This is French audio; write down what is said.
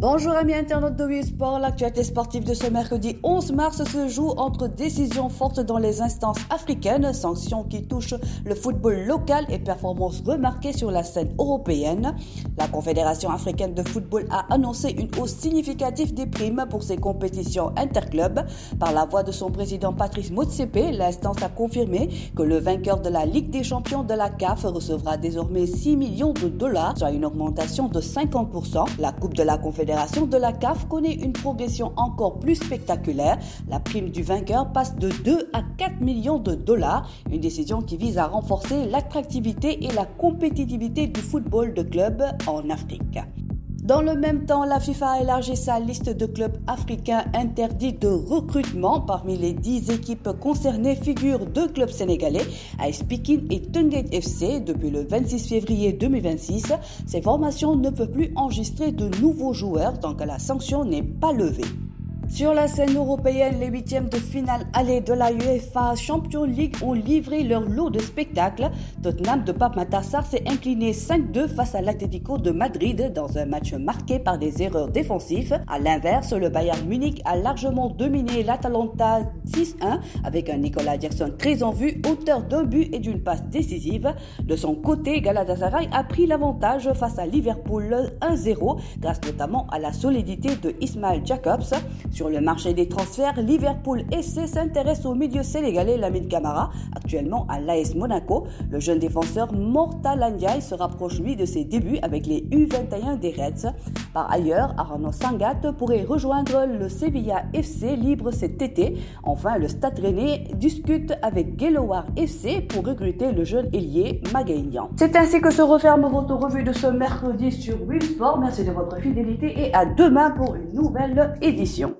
Bonjour amis internautes de Wii-Sport, l'actualité sportive de ce mercredi 11 mars se joue entre décisions fortes dans les instances africaines, sanctions qui touchent le football local et performances remarquées sur la scène européenne. La Confédération africaine de football a annoncé une hausse significative des primes pour ses compétitions interclubs. Par la voix de son président Patrice Motsepe, l'instance a confirmé que le vainqueur de la Ligue des champions de la CAF recevra désormais 6 millions de dollars, soit une augmentation de 50%. La Coupe de la Confédération de la CAF connaît une progression encore plus spectaculaire. La prime du vainqueur passe de 2 à 4 millions de dollars, une décision qui vise à renforcer l'attractivité et la compétitivité du football de club en Afrique. Dans le même temps, la FIFA a élargi sa liste de clubs africains interdits de recrutement. Parmi les 10 équipes concernées figurent 2 clubs sénégalais, AS Pikine et Teungueth FC. Depuis le 26 février 2026, ces formations ne peuvent plus enregistrer de nouveaux joueurs tant que la sanction n'est pas levée. Sur la scène européenne, les huitièmes de finale aller de la UEFA Champions League ont livré leur lot de spectacles. Tottenham de Pape Matar Sarr s'est incliné 5-2 face à l'Atlético de Madrid dans un match marqué par des erreurs défensives. À l'inverse, le Bayern Munich a largement dominé l'Atalanta 6-1 avec un Nicolas Jackson très en vue, auteur d'un but et d'une passe décisive. De son côté, Galatasaray a pris l'avantage face à Liverpool 1-0 grâce notamment à la solidité de Ismail Jacobs. Sur le marché des transferts, Liverpool FC s'intéresse au milieu sénégalais Lamine Camara, actuellement à l'AS Monaco. Le jeune défenseur Mortala Ndiaye se rapproche lui de ses débuts avec les U21 des Reds. Par ailleurs, Arnaud Sangat pourrait rejoindre le Sevilla FC libre cet été. Enfin, le Stade Rennais discute avec Guelwaar FC pour recruter le jeune ailier Magaignan. C'est ainsi que se referme votre revue de ce mercredi sur Wii-Sport. Merci de votre fidélité et à demain pour une nouvelle édition.